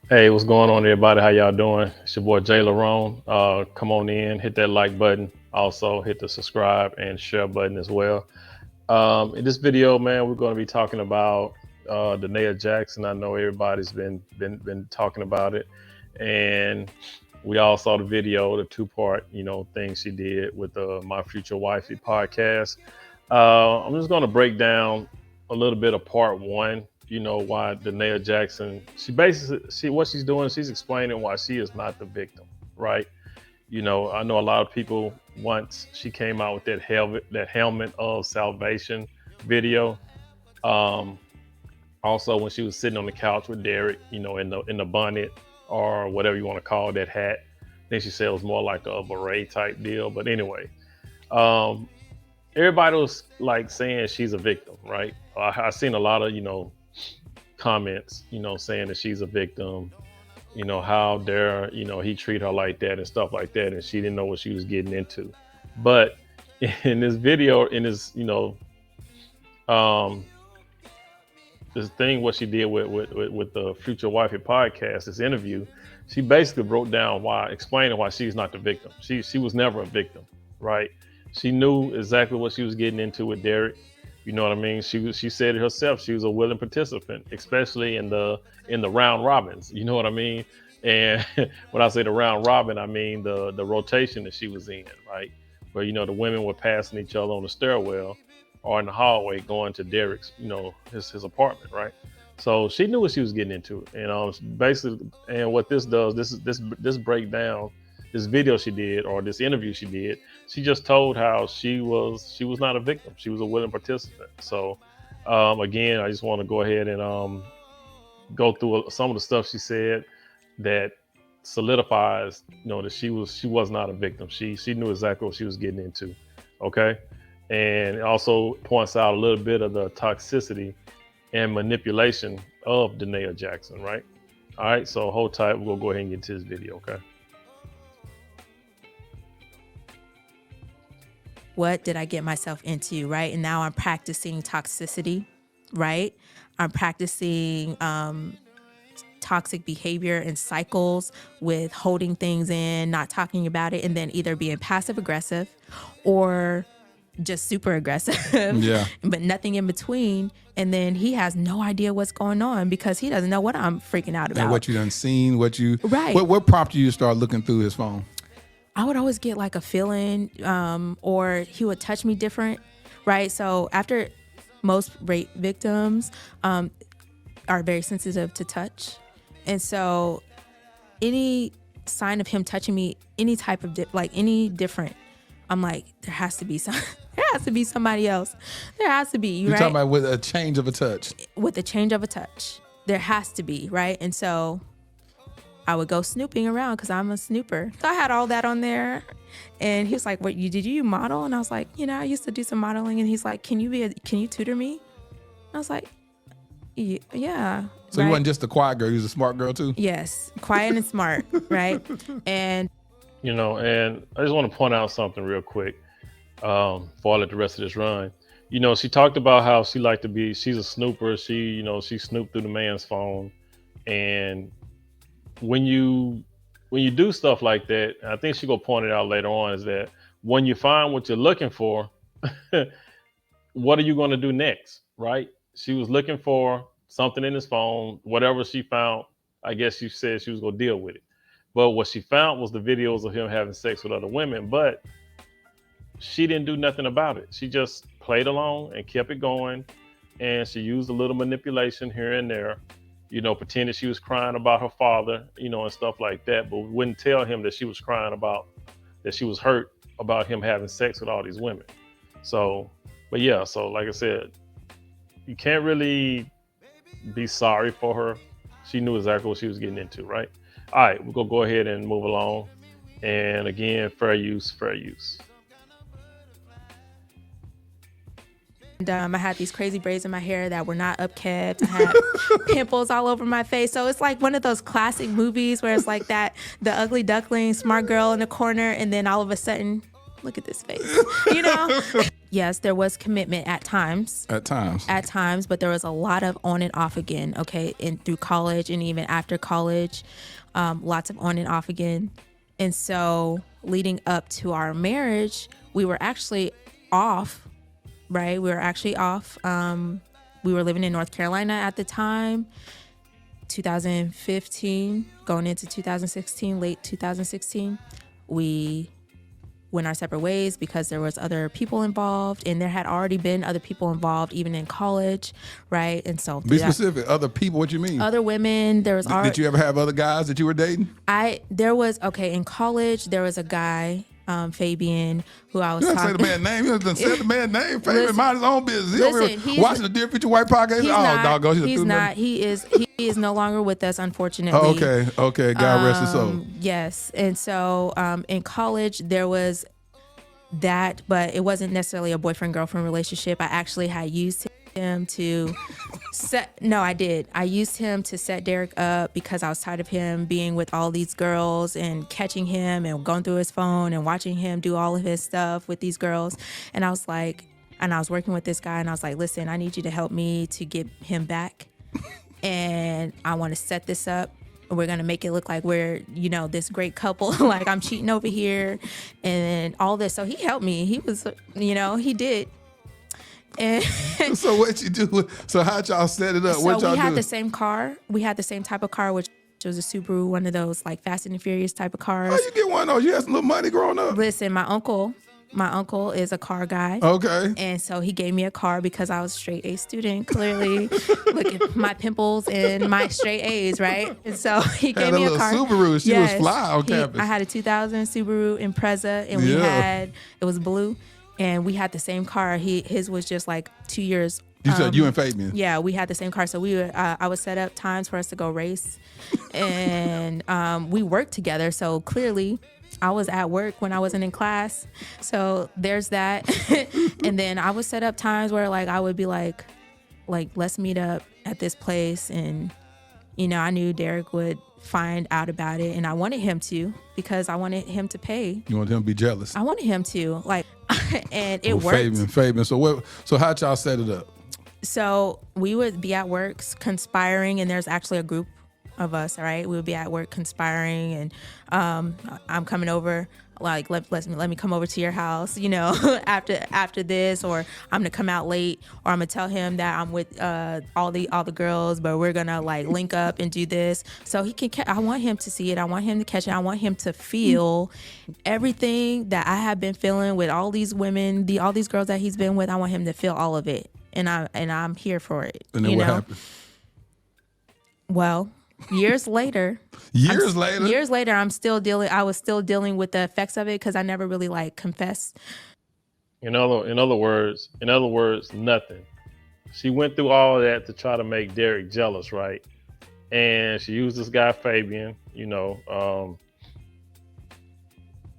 Hey, what's going on, everybody? How y'all doing? It's your boy Jay Larone. Come on in, hit that like button. Also, hit the subscribe and share button as well. In this video, man, we're going to be talking about Danae Jackson. I know everybody's been talking about it, and we all saw the video, the two-part, thing she did with the My Future Wifey podcast. I'm just going to break down a little bit of part one. Why Danae Jackson? She basically, what she's doing. She's explaining why she is not the victim, right? I know a lot of people, once she came out with that helmet of salvation video. Um, Also, when she was sitting on the couch with Derek, in the bonnet or whatever you want to call that hat. Then she said it was more like a beret type deal. But anyway, um, everybody was like saying she's a victim, right? I seen a lot of comments, saying that she's a victim. How dare he treat her like that and stuff like that, and she didn't know what she was getting into. But in this video, in this um, this thing, what she did with the Future Wifey podcast, this interview, she basically broke down explaining why she's not the victim. She was never a victim, right? She knew exactly what she was getting into with Derek. You know what I mean? She said it herself. She was a willing participant, especially in the round robins. You know what I mean? And when I say the round robin, I mean the rotation that she was in, right? Where the women were passing each other on the stairwell or in the hallway going to Derek's, his apartment, right? So she knew what she was getting into, and basically, and what this does, this breakdown, this video she did or this interview she did, she just told how she was not a victim. She was a willing participant. So again, I just want to go ahead and go through some of the stuff she said that solidifies, that she was not a victim. She knew exactly what she was getting into. Okay. And it also points out a little bit of the toxicity and manipulation of Danae Jackson, right? All right, so hold tight. We're gonna go ahead and get into this video, okay? What did I get myself into, right? And now I'm practicing toxicity, right? I'm practicing toxic behavior and cycles with holding things in, not talking about it, and then either being passive aggressive or just super aggressive, Yeah. but nothing in between. And then he has no idea what's going on because he doesn't know what I'm freaking out about. And what you done seen, Right. What prompted you to start looking through his phone? I would always get like a feeling, or he would touch me different, right? So after most rape victims are very sensitive to touch. And so any sign of him touching me, any type of, any different, I'm like, there has to be somebody else. There has to be, You're right? talking about with a change of a touch. With a change of a touch. There has to be, right? And so I would go snooping around because I'm a snooper. So I had all that on there. And he was like, did you model? And I was like, I used to do some modeling. And he's like, can you tutor me? And I was like, yeah. So you wasn't just a quiet girl, you was a smart girl too? Yes, quiet and smart, right? And And I just want to point out something real quick before I let the rest of this run. She talked about how she's a snooper. She snooped through the man's phone. And when you do stuff like that, I think she gonna point it out later on, is that when you find what you're looking for, what are you going to do next, right? She was looking for something in his phone, whatever she found. I guess she said she was going to deal with it. But what she found was the videos of him having sex with other women, but she didn't do nothing about it. She just played along and kept it going. And she used a little manipulation here and there, pretended she was crying about her father, and stuff like that, but wouldn't tell him that she was crying about, that she was hurt about him having sex with all these women. So, but yeah, so like I said, you can't really be sorry for her. She knew exactly what she was getting into, right? All right, we're gonna go ahead and move along. And again, fair use, fair use. I had these crazy braids in my hair that were not upkept. I had pimples all over my face. So it's like one of those classic movies where it's like that, the ugly duckling, smart girl in the corner, and then all of a sudden, look at this face, yes, there was commitment at times. At times. But there was a lot of on and off again. Okay, and through college and even after college, lots of on and off again. And so, leading up to our marriage, we were actually off. Right, we were actually off. We were living in North Carolina at the time. 2015, going into 2016, late 2016, we went our separate ways because there was other people involved, and there had already been other people involved even in college, right? And so Be specific. Other people, what you mean? other women. There was Did you ever have other guys that you were dating? In college there was a guy, Fabian, who I was You talking. didn't say the man's name. You didn't say the man's name. Fabian, Listen, mind his own business. He over listen, here watching the Dear Future White podcast. He's not. He is no longer with us, unfortunately. Okay. God rest his soul. Yes, and so in college there was that, but it wasn't necessarily a boyfriend-girlfriend relationship. I actually had used him to I used him to set Derek up because I was tired of him being with all these girls and catching him and going through his phone and watching him do all of his stuff with these girls. And I was working with this guy, and I was like, listen, I need you to help me to get him back. And I want to set this up. We're going to make it look like we're, this great couple. Like I'm cheating over here and all this. So he helped me. He was, he did. And so what you do? So how'd y'all set it up? So what y'all we had do? the same car. We had the same type of car, which was a Subaru, one of those like Fast and Furious type of cars. How you get one of those? You had some little money growing up. Listen, my uncle is a car guy. Okay. And so he gave me a car because I was a straight A student, clearly. Look at my pimples and my straight A's, right? And so he gave me a car. Subaru. She was fly on campus. I had a 2000 Subaru Impreza, and it was blue, and we had the same car. His was just like 2 years. You said you and Fabian. Yeah, we had the same car. So I would set up times for us to go race, and we worked together. So clearly, I was at work when I wasn't in class. So there's that. And then I would set up times where like I would be like let's meet up at this place, and I knew Derek would find out about it, and I wanted him to because I wanted him to pay. You wanted him to be jealous. I wanted him to and it worked. Fabian. So how'd y'all set it up? So we would be at work conspiring, and there's actually a group of us, all right? We would be at work conspiring, and I'm coming over, like let me come over to your house, after this, or I'm gonna come out late, or I'm gonna tell him that I'm with all the girls, but we're gonna like link up and do this. So he can. I want him to see it. I want him to catch it. I want him to feel everything that I have been feeling with all these women, all these girls that he's been with. I want him to feel all of it, and I'm here for it. And then what happened? Well, years later, I was still dealing with the effects of it because I never really like confessed. In other words, nothing. She went through all of that to try to make Derek jealous, right? And she used this guy Fabian,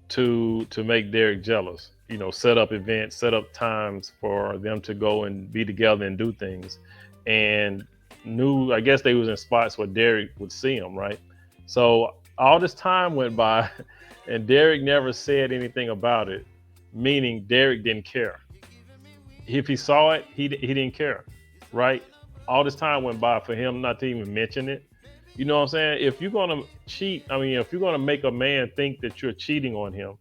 to make Derek jealous. Set up events, set up times for them to go and be together and do things, and I guess they was in spots where Derek would see him, right? So all this time went by and Derek never said anything about it, meaning Derek didn't care. If he saw it, he didn't care, right? All this time went by for him not to even mention it. You know what I'm saying? If you're going to cheat, if you're going to make a man think that you're cheating on him,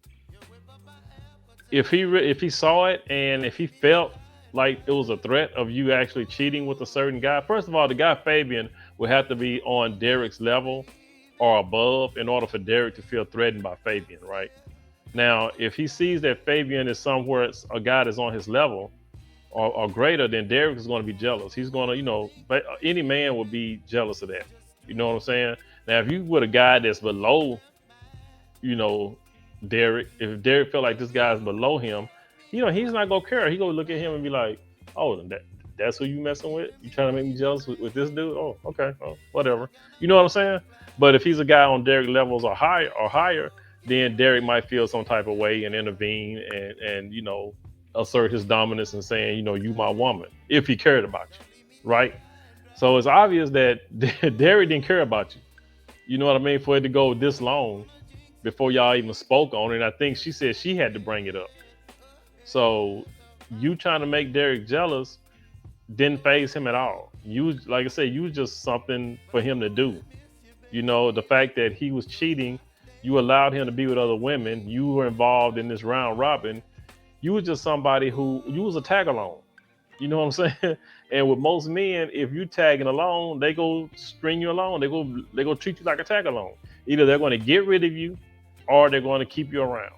if he saw it and if he felt like it was a threat of you actually cheating with a certain guy, first of all, the guy Fabian would have to be on Derek's level or above in order for Derek to feel threatened by Fabian, right? Now, if he sees that Fabian is somewhere a guy that's on his level or greater, then Derek is going to be jealous. He's going to, any man would be jealous of that. You know what I'm saying? Now, if you with a guy that's below, Derek, if Derek felt like this guy's below him, he's not gonna care. He gonna look at him and be like, "Oh, that's who you messing with? You trying to make me jealous with this dude? Oh, okay, whatever." You know what I'm saying? But if he's a guy on Derek levels or higher, then Derek might feel some type of way and intervene and assert his dominance and saying, you my woman, if he cared about you, right? So it's obvious that Derek didn't care about you. You know what I mean? For it to go this long before y'all even spoke on it, I think she said she had to bring it up. So you trying to make Derek jealous didn't faze him at all. You, like I said, you was just something for him to do. You know, the fact that he was cheating, you allowed him to be with other women. You were involved in this round robin. You was just somebody who, you was a tag along. You know what I'm saying? And with most men, if you tagging along, they go string you along. They go treat you like a tag along. Either they're going to get rid of you, or they're going to keep you around.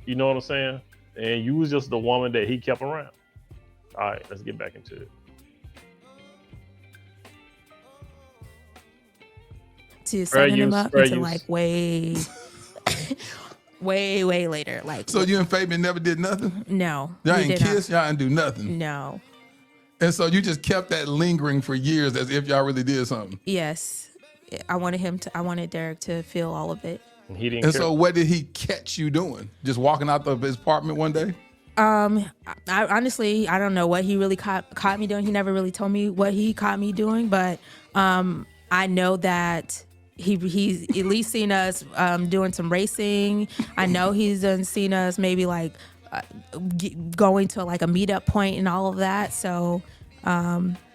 You know what I'm saying? And you was just the woman that he kept around. All right, let's get back into it. To setting him up until like way later. Like, so you and Fabian never did nothing? No. Y'all ain't kiss, y'all ain't do nothing. No. And so you just kept that lingering for years as if y'all really did something. Yes. I wanted Derek to feel all of it. And he didn't And care. so what did he catch you doing? Just walking out of his apartment one day? I honestly, I don't know what he really caught me doing. He never really told me what he caught me doing, but I know that he's at least seen us doing some racing. I know he's seen us maybe like going to like a meetup point and all of that. So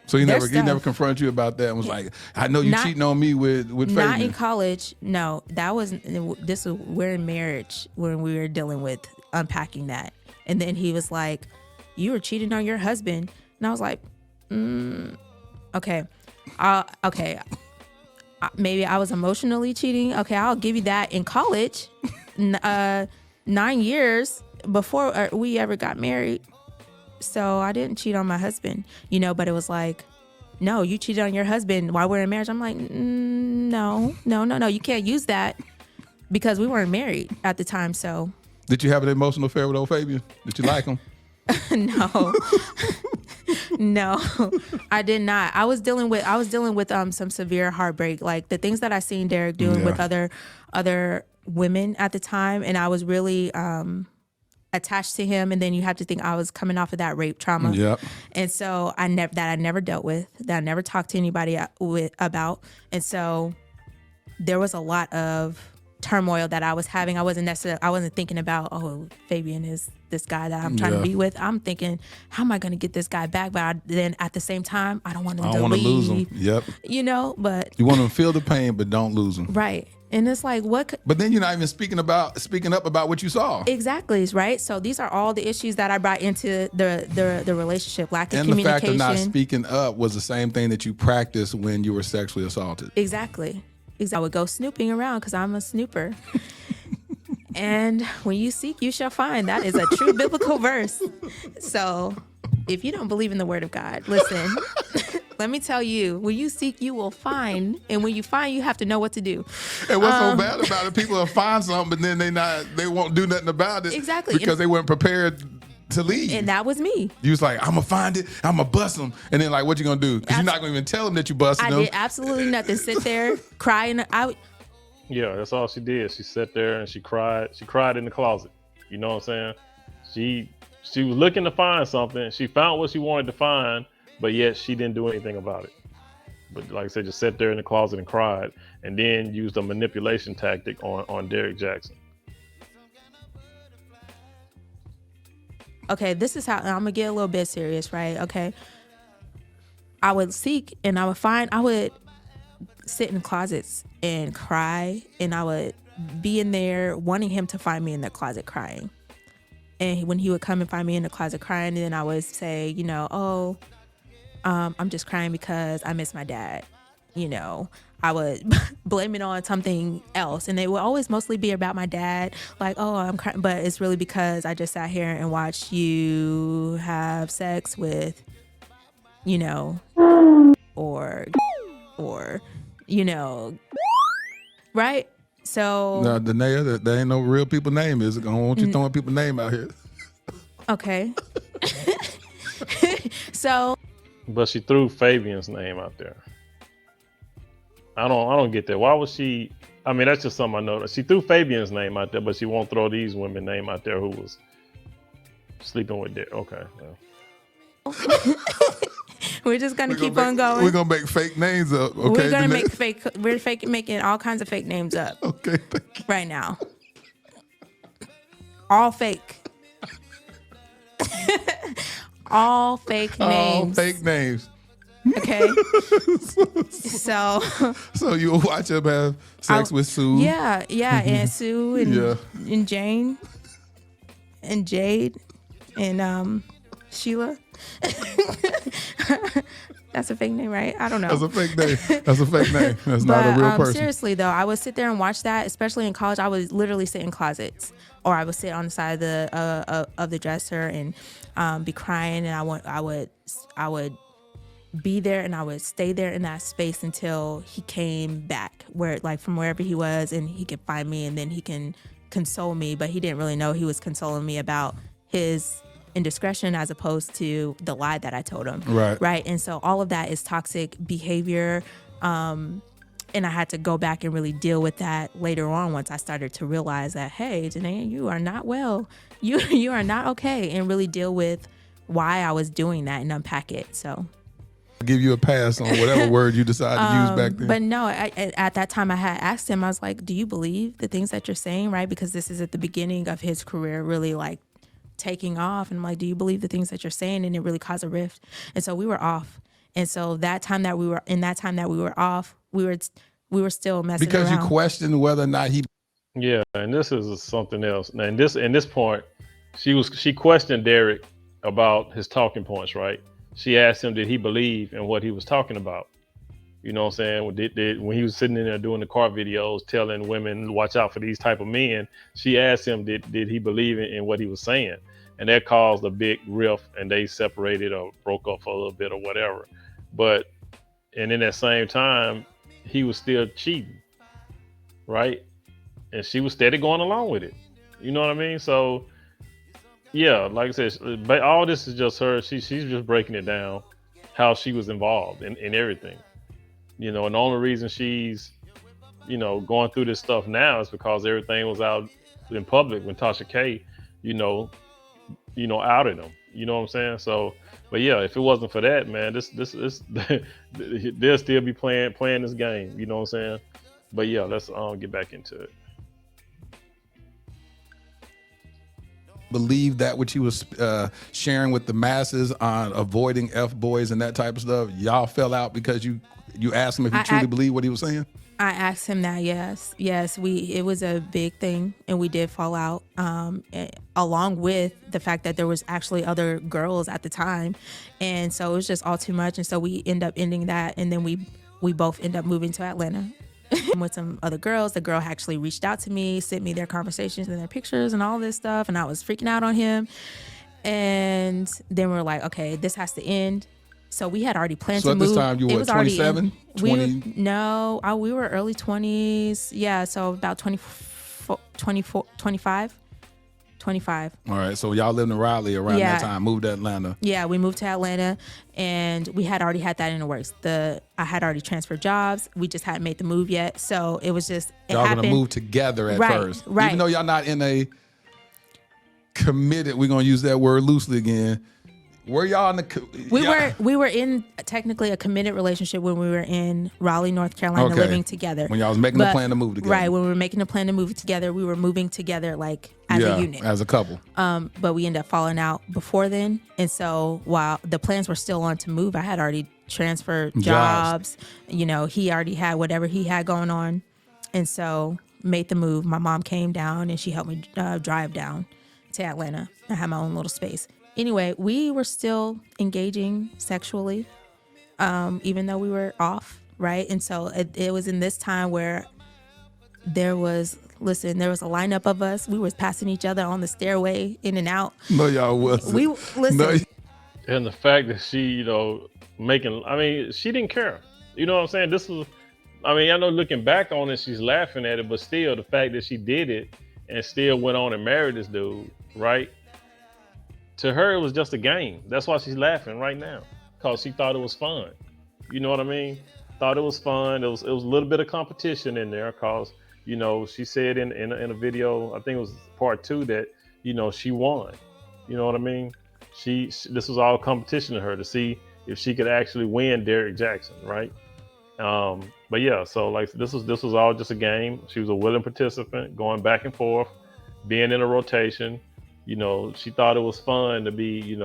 he never confronted you about that and was like, I know you cheating on me with Fabian. Not in college. No, we're in marriage when we were dealing with unpacking that. And then he was like, you were cheating on your husband. And I was like, okay. Okay. Maybe I was emotionally cheating. Okay, I'll give you that. In college, 9 years before we ever got married. So I didn't cheat on my husband, but it was like, no, you cheated on your husband while we're in marriage. I'm like, no. You can't use that because we weren't married at the time. So did you have an emotional affair with old Fabian? Did you like him? No. No, I did not. I was dealing with some severe heartbreak, like the things that I seen Derek doing with other women at the time, and I was really attached to him. And then you have to think I was coming off of that rape trauma. Yep. And so I never dealt with, that I never talked to anybody about. And so there was a lot of turmoil that I was having. I wasn't thinking about, oh, Fabian is this guy that I'm trying to be with. I'm thinking, how am I going to get this guy back? But then at the same time, I don't want him to leave. Lose him. Yep. But you want him to feel the pain, but don't lose him. Right. And it's like, what? But then you're not even speaking up about what you saw. Exactly. Right. So these are all the issues that I brought into the relationship. Lack of communication. And the fact of not speaking up was the same thing that you practiced when you were sexually assaulted. Exactly. I would go snooping around because I'm a snooper. And when you seek, you shall find. That is a true biblical verse. So if you don't believe in the word of God, listen, let me tell you, when you seek, you will find. And when you find, you have to know what to do. And what's so bad about it, people will find something, but then they won't do nothing about it. Exactly. Because they weren't prepared to leave. And that was me. You was like, I'm going to find it. I'm going to bust them. And then like, what you going to do? Because you're not going to even tell them that you busted them. I did absolutely nothing. Sit there, cry, and Yeah, that's all she did. She sat there and she cried. She cried in the closet. You know what I'm saying? She was looking to find something. She found what she wanted to find, but yet she didn't do anything about it. But like I said, just sat there in the closet and cried, and then used a manipulation tactic on Derek Jackson. Okay, this is how I'm gonna get a little bit serious, right? Okay, I would seek and I would sit in closets and cry, and I would be in there wanting him to find me in the closet crying. And when he would come and find me in the closet crying, then I would say, I'm just crying because I miss my dad. I would blame it on something else, and it would always mostly be about my dad. Like, oh, I'm crying, but it's really because I just sat here and watched you have sex with, or right? So no, Danae, there ain't no real people name. I don't want you throwing people's name out here. Okay. So. But she threw Fabian's name out there. I don't get that. Why was she? I mean, that's just something I noticed. She threw Fabian's name out there, but she won't throw these women's name out there who was sleeping with Derek. Okay. Yeah. We're just gonna keep on going. We're gonna make fake names up. Okay. We're gonna make fake. We're making all kinds of fake names up. Okay. Thank you. Right now. All fake. All fake names. All fake names. Okay. So you will watch him have sex with Sue. Yeah, and Sue and Jane and Jade and Sheila. That's a fake name, right? I don't know. That's a fake name. That's not a real person. Seriously though, I would sit there and watch that, especially in college. I would literally sit in closets, or I would sit on the side of the dresser and be crying, and I would be there, and I would stay there in that space until he came back, from wherever he was, and he could find me, and then he can console me. But he didn't really know he was consoling me about his indiscretion as opposed to the lie that I told him. Right. And so all of that is toxic behavior. And I had to go back and really deal with that later on once I started to realize that, hey, Janae, you are not well. You are not okay, and really deal with why I was doing that and unpack it. So I'll give you a pass on whatever word you decide to use back then. But no, at that time I had asked him, I was like, do you believe the things that you're saying, right? Because this is at the beginning of his career, really taking off. And I'm like, do you believe the things that you're saying? And it really caused a rift. And so we were off. And so that time that we were off, we were still messing because around. You questioned whether or not he. Yeah, and this is something else. And this point, she questioned Derek about his talking points, right? She asked him, did he believe in what he was talking about? You know what I'm saying? When he was sitting in there doing the car videos, telling women, watch out for these type of men, she asked him, did he believe in what he was saying? And that caused a big rift, and they separated or broke up for a little bit or whatever. And in that same time, he was still cheating, right? And she was steady going along with it. You know what I mean? So, yeah, like I said, but all this is just her. She's just breaking it down, how she was involved in everything. You know, and the only reason she's, going through this stuff now is because everything was out in public when Tasha K, outed him. You know what I'm saying? So, but yeah, if it wasn't for that, man, this they'll still be playing this game. You know what I'm saying? But yeah, let's get back into it. Believe that which he was sharing with the masses on avoiding F-boys and that type of stuff, y'all fell out because you asked him if he truly believed what he was saying? I asked him that, yes. It was a big thing, and we did fall out, along with the fact that there was actually other girls at the time, and so it was just all too much, and so we end up ending that, and then we both end up moving to Atlanta with some other girls. The girl actually reached out to me, sent me their conversations and their pictures and all this stuff, and I was freaking out on him, and then we're like, okay, this has to end. So we had already planned to move. So at this time, you were 27? We were early 20s. Yeah, so about 25. All right, so y'all lived in Raleigh around that time, moved to Atlanta. Yeah, we moved to Atlanta, and we had already had that in the works. I had already transferred jobs. We just hadn't made the move yet. So it was just, y'all going to move together at first. Right. Even though y'all not in a committed, we're going to use that word loosely again, were y'all in the... We were in technically a committed relationship when we were in Raleigh, North Carolina, living together. When y'all was making a plan to move together. Right, when we were making a plan to move together, we were moving together as a unit. As a couple. But we ended up falling out before then. And so while the plans were still on to move, I had already transferred jobs. He already had whatever he had going on. And so made the move. My mom came down and she helped me drive down to Atlanta. I had my own little space. Anyway, we were still engaging sexually, even though we were off, right? And so it was in this time where there was a lineup of us. We was passing each other on the stairway in and out. No, y'all wasn't. And the fact that she, she didn't care. You know what I'm saying? This was, I know looking back on it, she's laughing at it, but still the fact that she did it and still went on and married this dude, right? To her, it was just a game. That's why she's laughing right now, because she thought it was fun. You know what I mean? Thought it was fun. It was a little bit of competition in there, because she said in a video, I think it was part 2, that she won. You know what I mean? This was all competition to her to see if she could actually win Derek Jackson, right? But yeah, so this was all just a game. She was a willing participant, going back and forth, being in a rotation. She thought it was fun to be,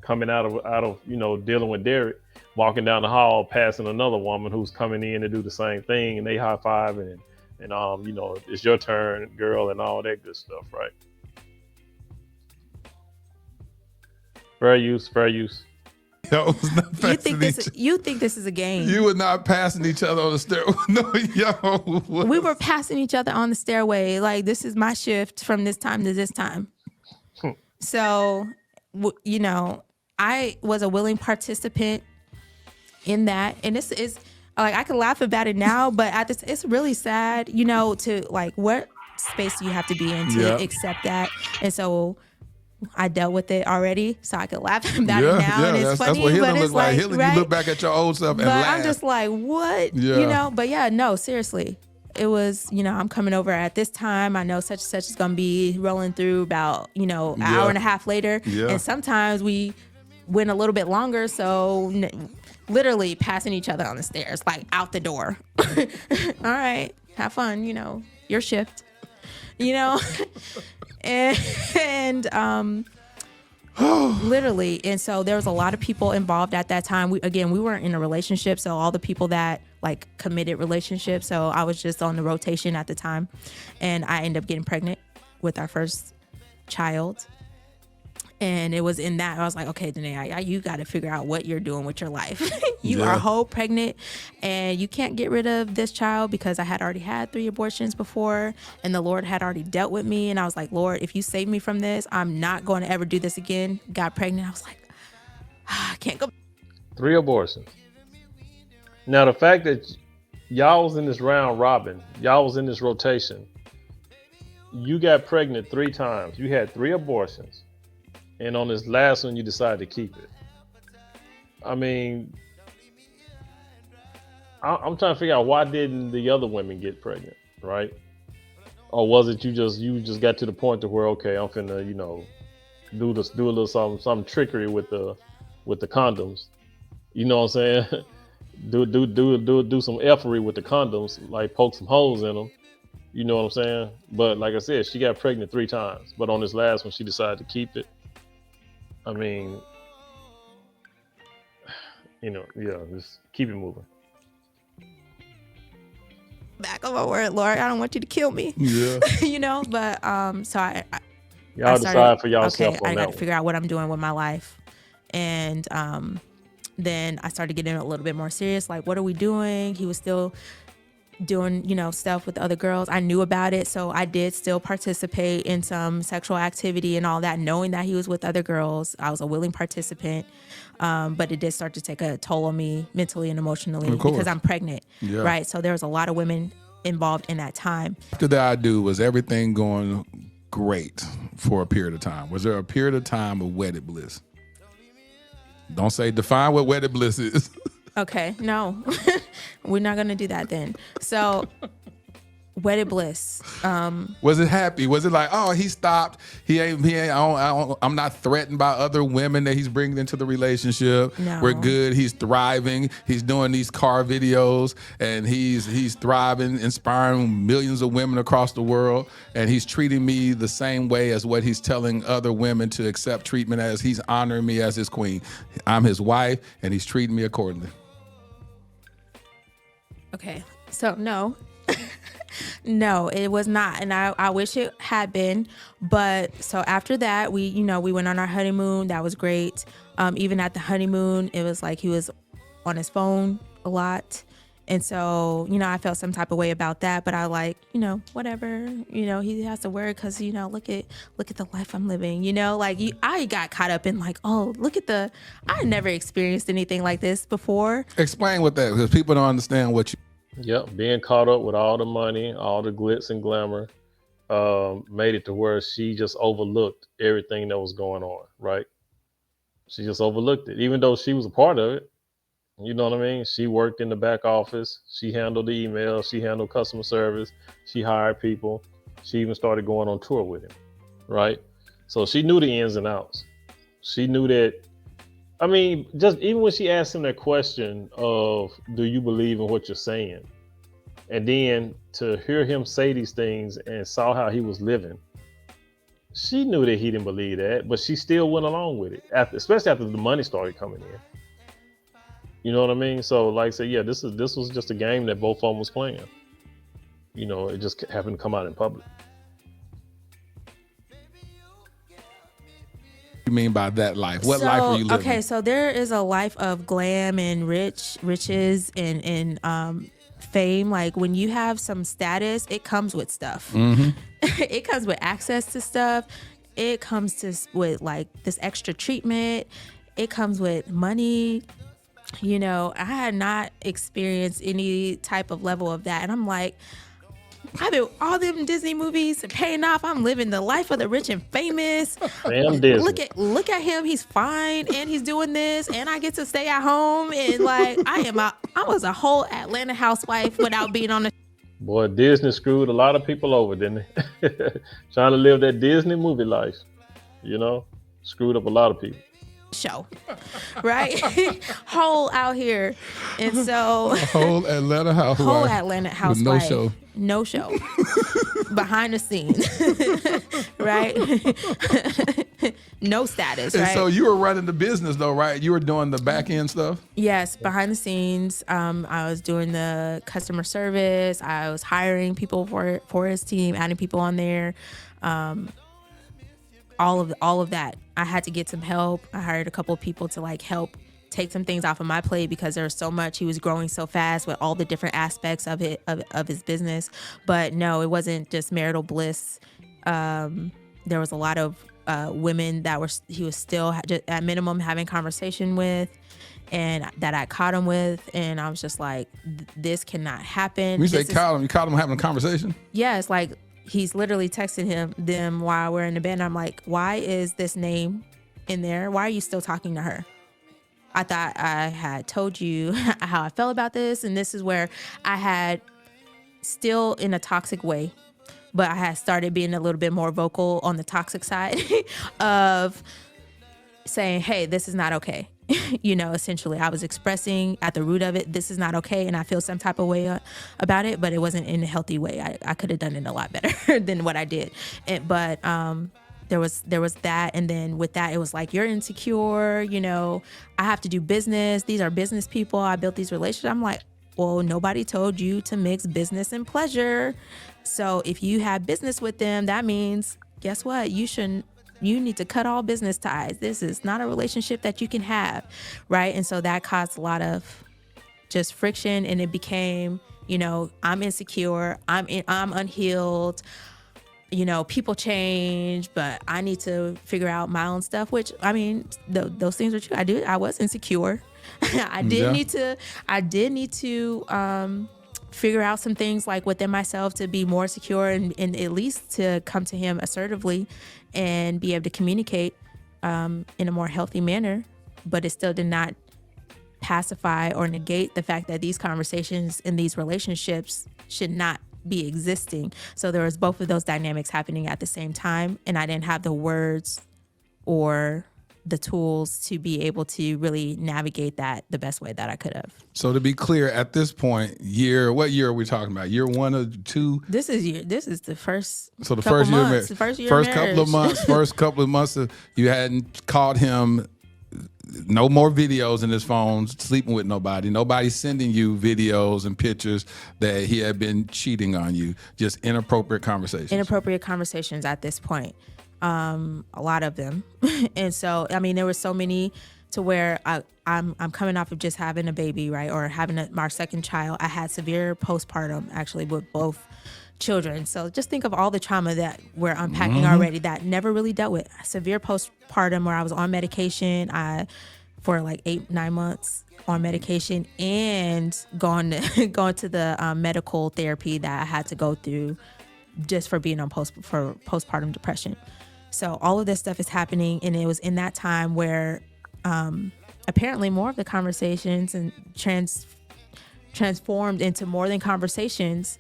coming out of, dealing with Derek, walking down the hall, passing another woman who's coming in to do the same thing, and they high five and it's your turn, girl, and all that good stuff, right? Fair use, fair use. Yo, was not You think this is a game? You were not passing each other on the stairway. No, yo. We were passing each other on the stairway. Like, this is my shift from this time to this time. So, I was a willing participant in that, and this is like, I can laugh about it now, but it's really sad, to like, what space do you have to be in to accept that? And so I dealt with it already, so I could laugh about it now, and it's funny. That's what healing looks like. Healing, right? You look back at your old self and laugh. I'm just like, what? But yeah, no, seriously. It was, I'm coming over at this time. I know such and such is going to be rolling through about, an hour and a half later. Yeah. And sometimes we went a little bit longer. So literally passing each other on the stairs, like out the door. All right, have fun, your shift, and literally. And so there was a lot of people involved at that time. We weren't in a relationship. So all the people that like committed relationships. So I was just on the rotation at the time, and I ended up getting pregnant with our first child. And it was in that I was like, okay, Danae, you got to figure out what you're doing with your life. You are whole pregnant, and you can't get rid of this child, because I had already had 3 abortions before, and the Lord had already dealt with me. And I was like, Lord, if you save me from this, I'm not going to ever do this again. Got pregnant. I was like, I can't go. 3 abortions. Now, the fact that y'all was in this round robin, y'all was in this rotation, you got pregnant 3 times. You had 3 abortions. And on this last one, you decided to keep it. I mean, I'm trying to figure out, why didn't the other women get pregnant, right? Or was it you just got to the point to where, okay, I'm finna, do a little some trickery with the condoms. You know what I'm saying? do some effery with the condoms, like poke some holes in them. You know what I'm saying? But like I said, she got pregnant 3 times. But on this last one, she decided to keep it. I mean, just keep it moving. Back on my word, Lord, I don't want you to kill me. Yeah. But so y'all decide for yourself. Okay, I got to figure out what I'm doing with my life. And then I started getting a little bit more serious. Like, what are we doing? He was still doing, stuff with other girls. I knew about it, so I did still participate in some sexual activity and all that, knowing that he was with other girls. I was a willing participant, but it did start to take a toll on me mentally and emotionally, because I'm pregnant, right? So there was a lot of women involved in that time. After that, was everything going great for a period of time? Was there a period of time of wedded bliss? Don't say, define what wedded bliss is. Okay, no, we're not gonna do that then. So, wedded bliss. Was it happy? Was it like, oh, he stopped? I'm not threatened by other women that he's bringing into the relationship. No. We're good. He's thriving. He's doing these car videos, and he's thriving, inspiring millions of women across the world. And he's treating me the same way as what he's telling other women to accept treatment as. He's honoring me as his queen. I'm his wife, and he's treating me accordingly. Okay, so no. No, it was not. And I wish it had been. But so after that, we went on our honeymoon. That was great. Even at the honeymoon, it was like he was on his phone a lot. And so, I felt some type of way about that. But I whatever, he has to work because, look at the life I'm living, I got caught up in like, oh, I never experienced anything like this before. Explain what that, because people don't understand what you. Yep, being caught up with all the money, all the glitz and glamour, made it to where she just overlooked everything that was going on, right? She just overlooked it, even though she was a part of it. You know what I mean? She worked in the back office. She handled the emails. She handled customer service. She hired people. She even started going on tour with him, right? So she knew the ins and outs. She knew that. I mean, just even when she asked him that question of, do you believe in what you're saying? And then to hear him say these things and saw how he was living, She knew that he didn't believe that, but she still went along with it, especially after the money started coming in. You know what I mean? So, like I said, yeah, this was just a game that both of them was playing. You know, it just happened to come out in public. You mean by that life? What life were you living? Okay, so there is a life of glam and riches and fame. Like when you have some status, it comes with stuff. It comes with access to stuff. It comes with like this extra treatment. It comes with money. You know, I had not experienced any type of level of that, and I'm like, I've been all them Disney movies paying off. I'm living the life of the rich and famous. Damn Disney. Look at him. He's fine and he's doing this, and I get to stay at home, and like I was a whole Atlanta housewife without being on the Boy, Disney screwed a lot of people over, didn't they? Trying to live that Disney movie life, you know, screwed up a lot of people. show, right? Whole out here, and so Whole Atlanta housewife. With no show, behind the scenes, right? No status, And right? so you were running the business though, right? You were doing the back end stuff? Yes, behind the scenes. I was doing the customer service. I was hiring people for his team, adding people on there. All of that. I had to get some help. I hired a couple of people to like help take some things off of my plate because there was so much. He was growing so fast with all the different aspects of it of his business. But no, it wasn't just marital bliss. There was a lot of women that he was still just at minimum having conversation with, and that I caught him with, and I was just like, this cannot happen. When you say you caught him having a conversation? Yes, like he's literally texting them while we're in the bed. I'm like, why is this name in there? Why are you still talking to her? I thought I had told you how I felt about this, and this is where I had still in a toxic way, but I had started being a little bit more vocal on the toxic side of saying, hey, this is not okay. You know, essentially I was expressing at the root of it, this is not okay, and I feel some type of way about it, but it wasn't in a healthy way. I could have done it a lot better than what I did. But there was that, and then with that, it was like, you're insecure, you know, I have to do business. These are business people. I built these relationships. I'm like, well, nobody told you to mix business and pleasure. So if you have business with them, that means, guess what? You need to cut all business ties. This is not a relationship that you can have, right? And so that caused a lot of just friction, and it became, you know, I'm insecure, I'm unhealed, you know, people change, but I need to figure out my own stuff, which, I mean, those things were true. I was insecure. I did need to figure out some things like within myself to be more secure and at least to come to him assertively and be able to communicate in a more healthy manner. But it still did not pacify or negate the fact that these conversations in these relationships should not be existing. So there was both of those dynamics happening at the same time, and I didn't have the words or the tools to be able to really navigate that the best way that I could have. So to be clear, at this point, what year are we talking about? Year 1 or 2? This is the first. So the first year, months, the first year, first couple of months, you hadn't caught him. No more videos in his phone, sleeping with nobody. Nobody sending you videos and pictures that he had been cheating on you. Just inappropriate conversations. Inappropriate conversations at this point. A lot of them. And so, I mean, there were so many to where I'm coming off of just having a baby, right? Or having our second child. I had severe postpartum actually with both children. So just think of all the trauma that we're unpacking already that never really dealt with. Severe postpartum where I was on medication for like 8-9 months on medication, and going to the medical therapy that I had to go through just for being on postpartum depression. So all of this stuff is happening, and it was in that time where apparently more of the conversations and transformed into more than conversations.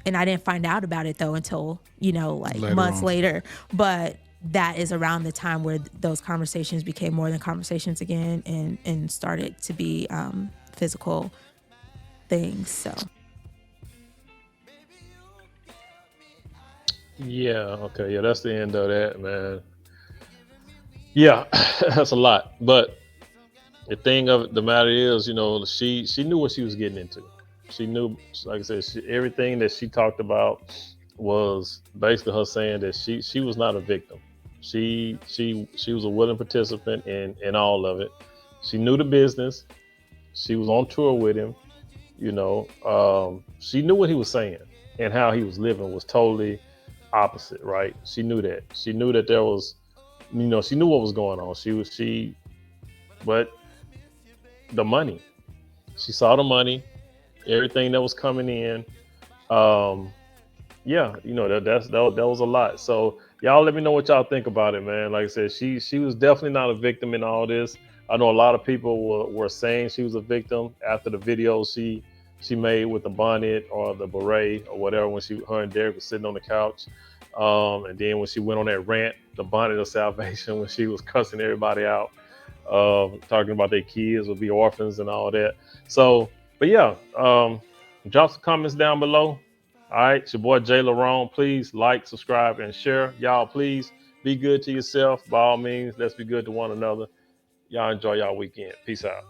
And I didn't find out about it though until, you know, like months later. But that is around the time where those conversations became more than conversations again, and started to be physical things. So Yeah, okay, yeah, that's the end of that, man. Yeah, that's a lot. But the thing of the matter is, she knew what she was getting into. She knew, like I said, everything that she talked about was basically her saying that she was not a victim. She was a willing participant in all of it. She knew the business. She was on tour with him. She knew what he was saying, and how he was living was totally opposite, right? She knew that. She knew that there was, she knew what was going on. But the money, she saw the money, everything that was coming in. Um, yeah, that was a lot. So y'all let me know what y'all think about it, man. Like I said, she was definitely not a victim in all this. I know a lot of people were saying she was a victim after the video she made with the bonnet or the beret or whatever, when her and Derek was sitting on the couch. And then when she went on that rant, the bonnet of salvation, when she was cussing everybody out, talking about their kids will be orphans and all that. So, but yeah, drop some comments down below. All right, it's your boy Jay Larone. Please like, subscribe, and share. Y'all, please be good to yourself. By all means, let's be good to one another. Y'all enjoy y'all weekend. Peace out.